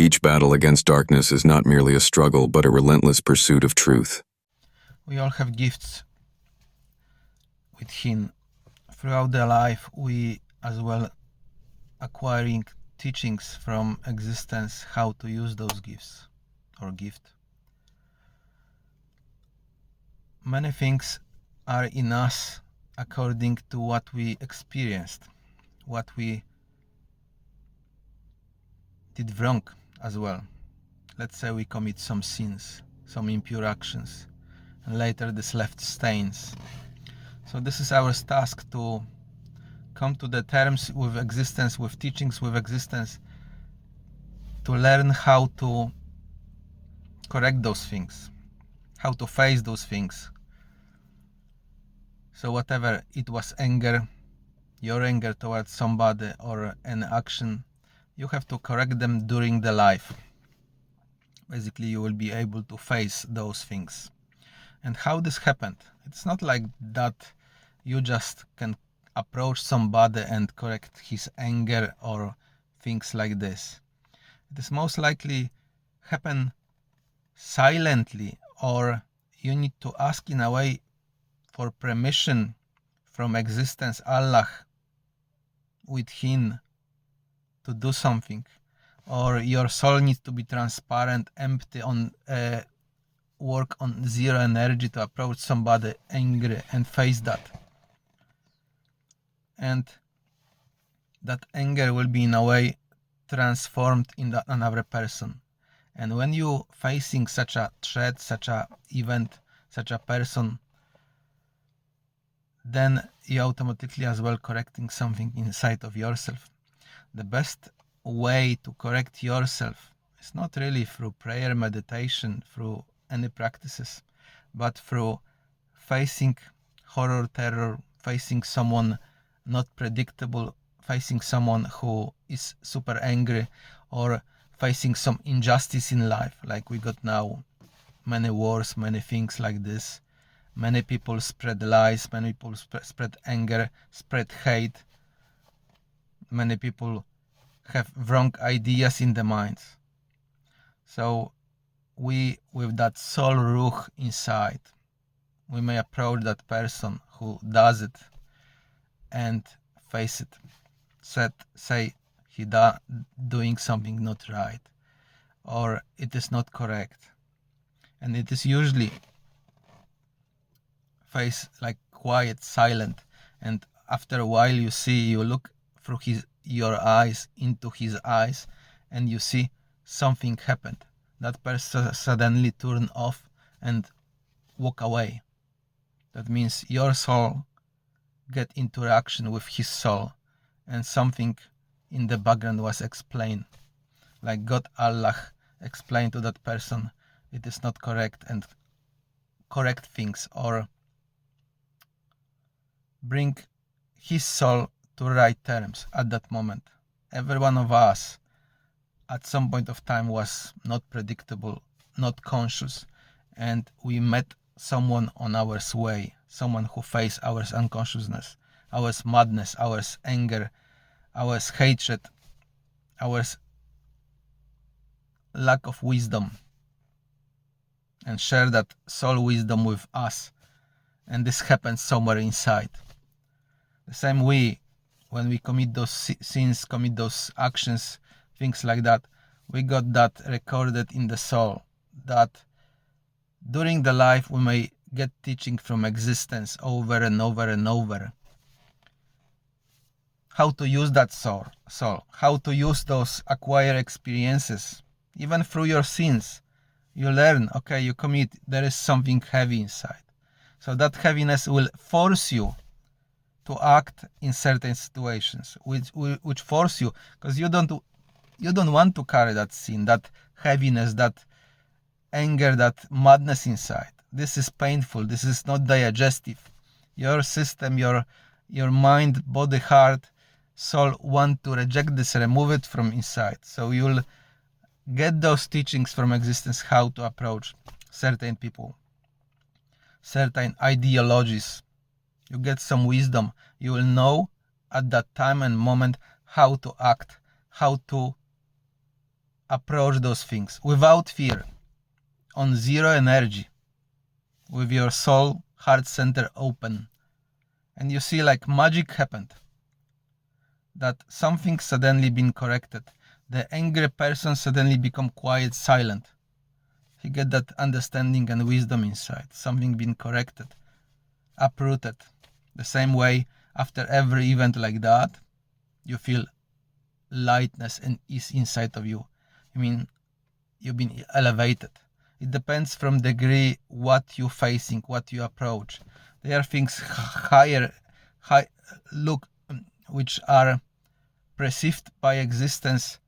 Each battle against darkness is not merely a struggle, but a relentless pursuit of truth. We all have gifts within. Throughout their life, we as well acquiring teachings from existence how to use those gifts or gift. Many things are in us according to what we experienced, what we did wrong as well. Let's say we commit some sins, some impure actions, and later this left stains. So this is our task, to come to the terms with existence, with teachings with existence, to learn how to correct those things, how to face those things. So whatever it was, anger, your anger towards somebody or an action, you have to correct them during the life. Basically, you will be able to face those things. And how this happened, it's not like that you just can approach somebody and correct his anger or things like this. It is most likely happen silently, or you need to ask in a way for permission from existence, Allah, within, to do something, or your soul needs to be transparent, empty, on work on zero energy to approach somebody angry and face that. And that anger will be in a way transformed in another person. And when you facing such a threat, such a event, such a person, then you automatically as well correcting something inside of yourself. The best way to correct yourself is not really through prayer, meditation, through any practices, but through facing horror, terror, facing someone not predictable, facing someone who is super angry, or facing some injustice in life, like we got now, many wars, many things like this. Many people spread lies, many people spread anger, spread hate. Many people have wrong ideas in the minds. So we, with that soul ruch inside, we may approach that person who does it and face it. Say he doing something not right, or it is not correct. And it is usually face like quiet, silent, and after a while you look through your eyes into his eyes, and you see something happened. That person suddenly turn off and walk away. That means your soul get interaction with his soul, and something in the background was explained, like God, Allah, explained to that person it is not correct, and correct things, or bring his soul to right terms at that moment. Every one of us at some point of time was not predictable, not conscious, and we met someone on our way, someone who faced our unconsciousness, our madness, our anger, our hatred, our lack of wisdom, and share that soul wisdom with us. And this happens somewhere inside. The same way, when we commit those sins, commit those actions, things like that, we got that recorded in the soul, that during the life we may get teaching from existence over and over and over. How to use that soul, how to use those acquired experiences, even through your sins. You learn, okay, you commit, there is something heavy inside. So that heaviness will force you to act in certain situations, which force you, because you don't want to carry that sin, that heaviness, that anger, that madness inside. This is painful. This is not digestive. Your system, your mind, body, heart, soul want to reject this, remove it from inside. So you'll get those teachings from existence how to approach certain people, certain ideologies. You get some wisdom. You will know at that time and moment how to act, how to approach those things without fear, on zero energy, with your soul, heart center open. And you see like magic happened, that something suddenly been corrected. The angry person suddenly become quiet, silent. He get that understanding and wisdom inside. Something been corrected, uprooted. The same way, after every event like that, you feel lightness and ease inside of you. I mean, you've been elevated. It depends from degree what you facing, what you approach. There are things higher, which are perceived by existence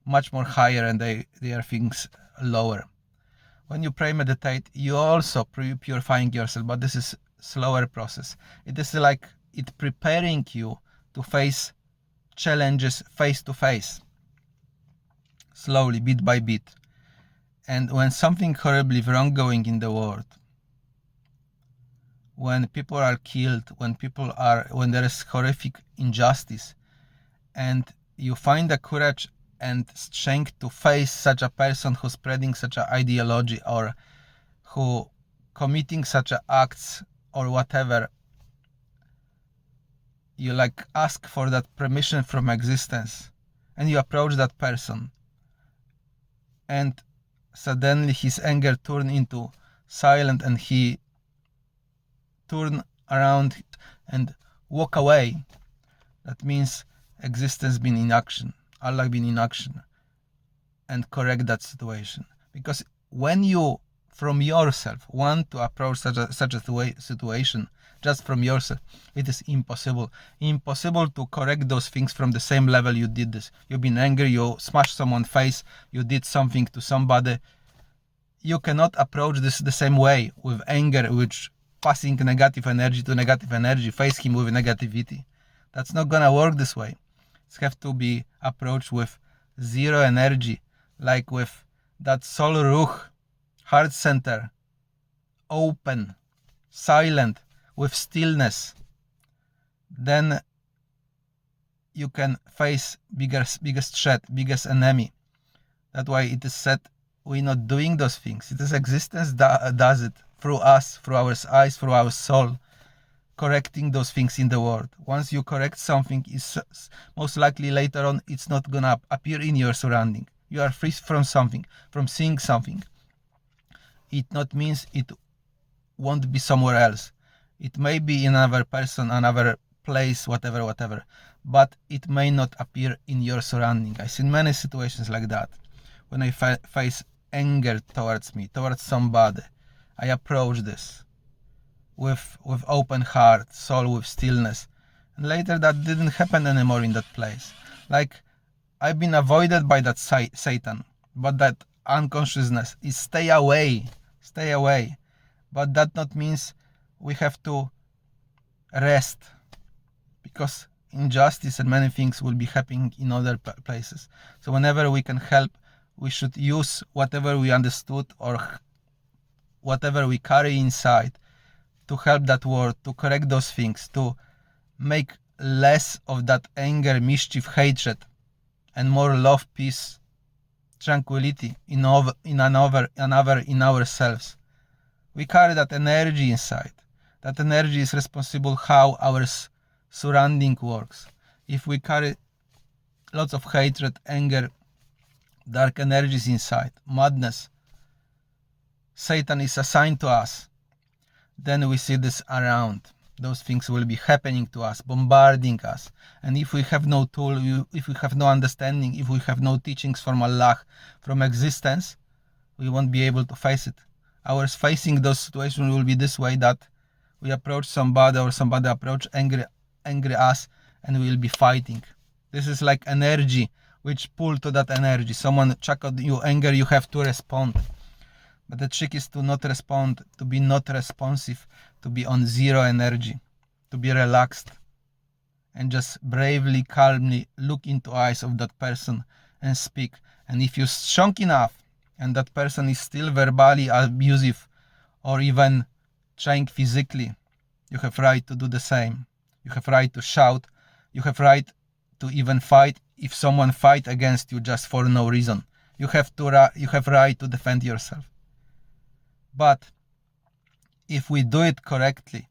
much more higher, and they are things lower. When you pray, meditate, you also purifying yourself, but this is slower process. It is like it preparing you to face challenges face to face, slowly, bit by bit. And when something horribly wrong going in the world, when people are killed, when there is horrific injustice, and you find the courage and strength to face such a person who's spreading such an ideology, or who committing such acts or whatever, you like ask for that permission from existence, and you approach that person, and suddenly his anger turn into silent, and he turn around and walk away. That means existence been in action, Allah been in action, and correct that situation. Because when you from yourself want to approach such a situation just from yourself, it is impossible to correct those things from the same level you did this. You've been angry, you smashed someone's face, you did something to somebody. You cannot approach this the same way with anger, which passing negative energy to negative energy, face him with negativity. That's not gonna work this way. It have to be approached with zero energy, like with that soul ruch, heart center, open, silent, with stillness. Then you can face biggest threat, biggest enemy. That's why it is said we're not doing those things. It is existence that does it through us, through our eyes, through our soul, correcting those things in the world. Once you correct something, is most likely later on it's not gonna appear in your surrounding. You are free from something, from seeing something. It not means it won't be somewhere else. It may be in another person, another place, whatever, but it may not appear in your surrounding. I've seen many situations like that. When I face anger towards me, towards somebody, I approach this with open heart, soul, with stillness. And later that didn't happen anymore in that place. Like, I've been avoided by that Satan, but that unconsciousness is stay away. But that not means we have to rest, because injustice and many things will be happening in other places. So whenever we can help, we should use whatever we understood or whatever we carry inside to help that world, to correct those things, to make less of that anger, mischief, hatred, and more love, peace, tranquility in ourselves. We carry that energy inside. That energy is responsible how our surrounding works. If we carry lots of hatred, anger, dark energies inside, madness, Satan is assigned to us, then we see this around. Those things will be happening to us, bombarding us. And if we have no tool, if we have no understanding, if we have no teachings from Allah, from existence, we won't be able to face it. Our facing those situations will be this way, that we approach somebody or somebody approach angry us, and we will be fighting. This is like energy which pull to that energy. Someone chuck out you anger, you have to respond. But the trick is to not respond, to be not responsive, to be on zero energy, to be relaxed, and just bravely, calmly look into eyes of that person and speak. And if you're strong enough and that person is still verbally abusive or even trying physically, you have right to do the same. You have right to shout. You have right to even fight if someone fight against you just for no reason. You have right to defend yourself. But if we do it correctly,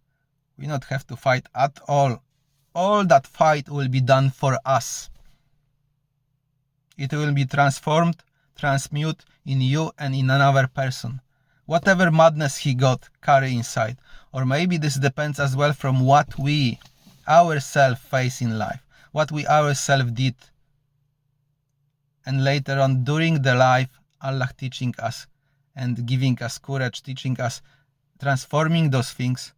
we not have to fight at all. All that fight will be done for us. It will be transformed, transmute in you and in another person. Whatever madness he got, carry inside. Or maybe this depends as well from what we ourselves face in life, what we ourselves did. And later on, during the life, Allah teaching us and giving us courage, teaching us, transforming those things.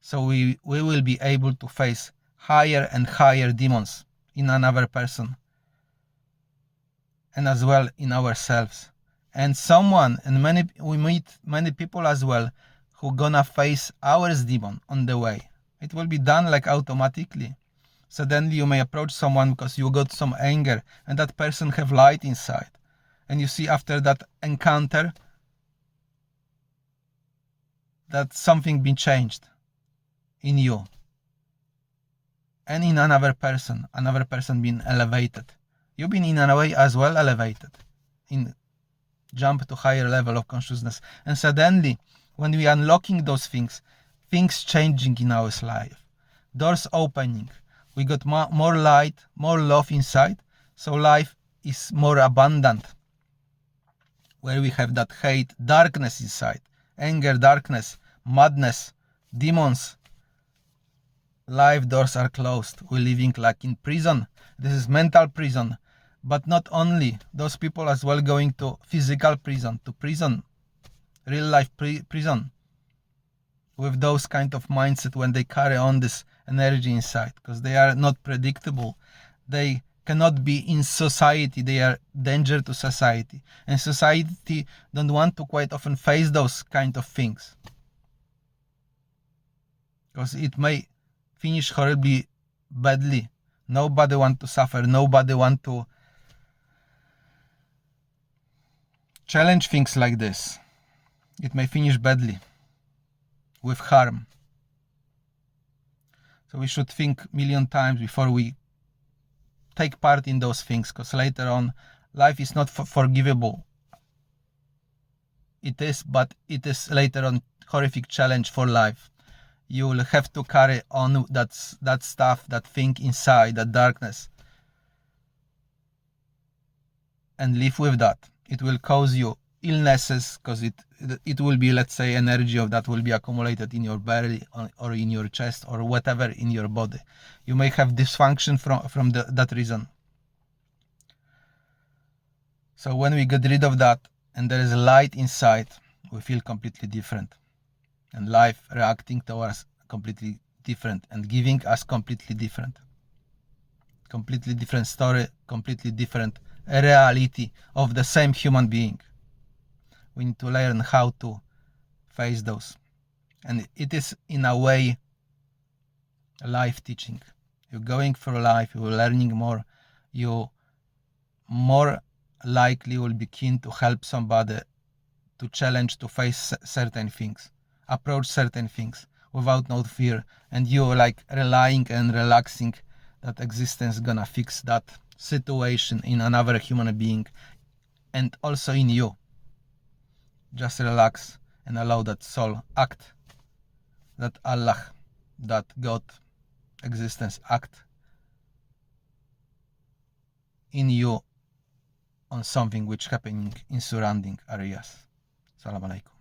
So we will be able to face higher and higher demons in another person. And as well in ourselves. And we meet many people as well who gonna face our demon on the way. It will be done like automatically. Suddenly you may approach someone because you got some anger and that person have light inside. And you see after that encounter that something been changed in you. And in another person been elevated. You've been in a way as well elevated, in jump to higher level of consciousness. And suddenly, when we unlocking those things changing in our life, doors opening, we got more light, more love inside, so life is more abundant. Where we have that hate, darkness inside, anger, darkness, madness, demons, life doors are closed. We're living like in prison. This is mental prison. But not only, those people as well going to physical prison, real life prison, with those kind of mindset when they carry on this energy inside, because they are not predictable. They cannot be in society. They are danger to society. And society don't want to quite often face those kind of things, because it may finish horribly badly. Nobody want to suffer. Nobody want to challenge things like this. It may finish badly, with harm. So we should think a million times before we take part in those things, because later on, life is not forgivable. It is, but it is later on horrific challenge for life. You will have to carry on that stuff, that thing inside, that darkness, and live with that. It will cause you illnesses, because it will be, let's say, energy of that will be accumulated in your belly or in your chest or whatever in your body. You may have dysfunction from that reason. So when we get rid of that and there is a light inside, we feel completely different, and life reacting to us completely different and giving us completely different story, completely different reality of the same human being. We need to learn how to face those. And it is, in a way, life teaching. You're going through life, you're learning more, you more likely will be keen to help somebody, to challenge, to face certain things, approach certain things without no fear, and you like relying and relaxing that existence gonna fix that situation in another human being and also in you. Just relax and allow that soul act, that Allah, that God, existence act in you on something which happening in surrounding areas. Salam alaikum.